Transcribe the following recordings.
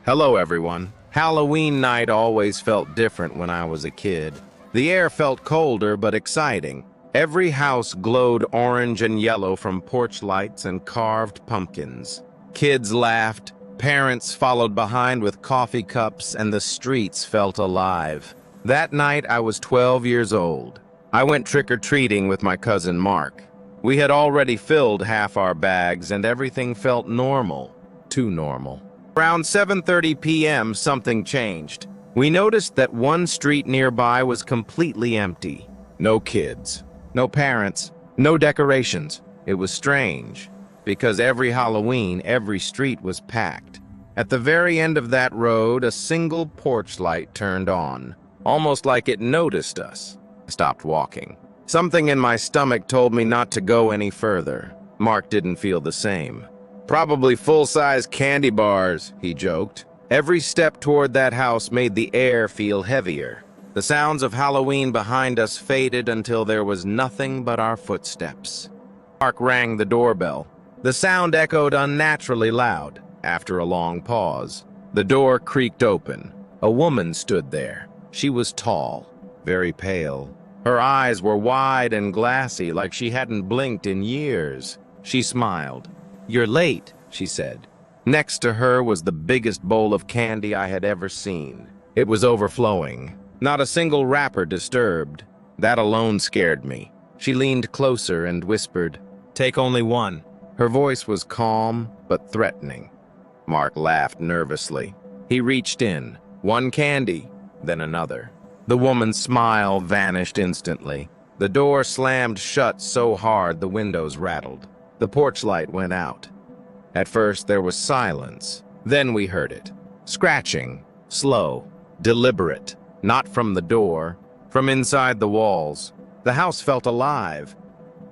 Hello, everyone. Halloween night always felt different when I was a kid. The air felt colder but exciting. Every house glowed orange and yellow from porch lights and carved pumpkins. Kids laughed, parents followed behind with coffee cups, and the streets felt alive. That night, I was 12 years old. I went trick-or-treating with my cousin Mark. We had already filled half our bags, and everything felt normal. Too normal. Around 7:30 p.m., something changed. We noticed that one street nearby was completely empty. No kids, no parents, no decorations. It was strange, because every Halloween, every street was packed. At the very end of that road, a single porch light turned on, almost like it noticed us. I stopped walking. Something in my stomach told me not to go any further. Mark didn't feel the same. "Probably full-size candy bars," he joked. Every step toward that house made the air feel heavier. The sounds of Halloween behind us faded until there was nothing but our footsteps. Mark rang the doorbell. The sound echoed unnaturally loud. After a long pause, the door creaked open. A woman stood there. She was tall, very pale. Her eyes were wide and glassy, like she hadn't blinked in years. She smiled. "You're late," she said. Next to her was the biggest bowl of candy I had ever seen. It was overflowing. Not a single wrapper disturbed. That alone scared me. She leaned closer and whispered, "Take only one." Her voice was calm but threatening. Mark laughed nervously. He reached in. One candy, then another. The woman's smile vanished instantly. The door slammed shut so hard the windows rattled. The porch light went out. At first there was silence. Then we heard it. Scratching. Slow. Deliberate. Not from the door. From inside the walls. The house felt alive.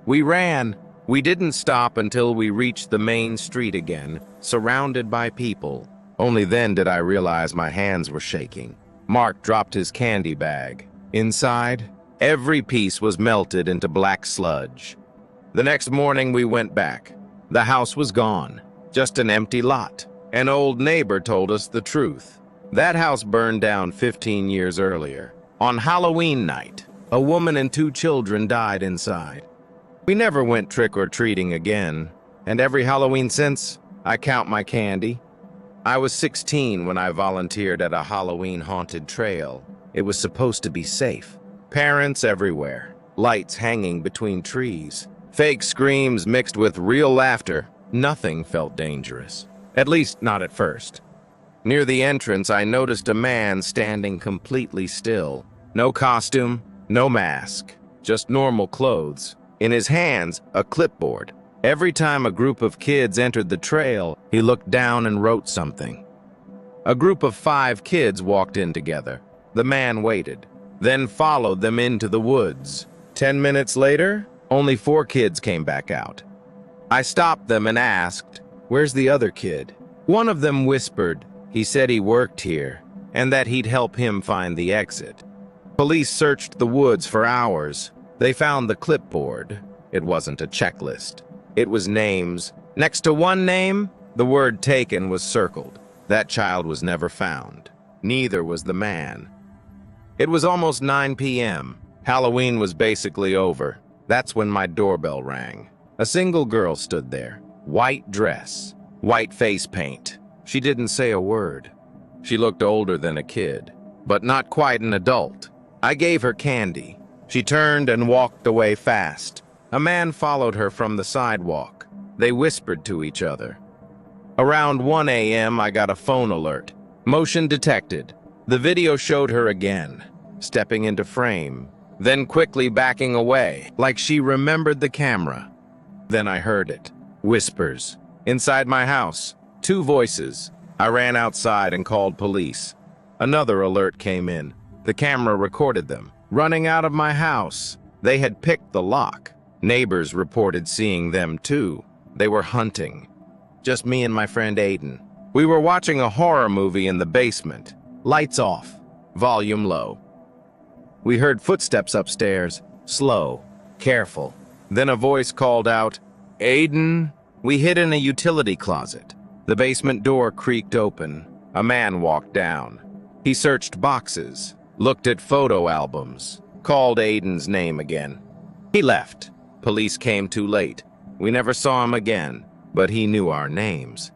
We ran. We didn't stop until we reached the main street again, surrounded by people. Only then did I realize my hands were shaking. Mark dropped his candy bag. Inside, every piece was melted into black sludge. The next morning we went back. The house was gone. Just an empty lot. An old neighbor told us the truth. That house burned down 15 years earlier. On Halloween night, a woman and 2 children died inside. We never went trick-or-treating again. And every Halloween since, I count my candy. I was 16 when I volunteered at a Halloween-haunted trail. It was supposed to be safe. Parents everywhere. Lights hanging between trees. Fake screams mixed with real laughter. Nothing felt dangerous. At least not at first. Near the entrance, I noticed a man standing completely still. No costume, no mask. Just normal clothes. In his hands, a clipboard. Every time a group of kids entered the trail, he looked down and wrote something. A group of 5 kids walked in together. The man waited, then followed them into the woods. 10 minutes later, only 4 kids came back out. I stopped them and asked, "Where's the other kid?" One of them whispered he said he worked here and that he'd help him find the exit. Police searched the woods for hours. They found the clipboard. It wasn't a checklist. It was names. Next to one name, the word "taken" was circled. That child was never found. Neither was the man. It was almost 9 p.m. Halloween was basically over. That's when my doorbell rang. A single girl stood there. White dress. White face paint. She didn't say a word. She looked older than a kid, but not quite an adult. I gave her candy. She turned and walked away fast. A man followed her from the sidewalk. They whispered to each other. Around 1 a.m., I got a phone alert. Motion detected. The video showed her again, stepping into frame, then quickly backing away, like she remembered the camera. Then I heard it. Whispers. Inside my house. 2 voices. I ran outside and called police. Another alert came in. The camera recorded them. Running out of my house. They had picked the lock. Neighbors reported seeing them too. They were hunting. Just me and my friend Aiden. We were watching a horror movie in the basement. Lights off. Volume low. We heard footsteps upstairs. Slow. Careful. Then a voice called out, "Aiden." We hid in a utility closet. The basement door creaked open. A man walked down. He searched boxes, looked at photo albums, called Aiden's name again. He left. Police came too late. We never saw him again, but he knew our names.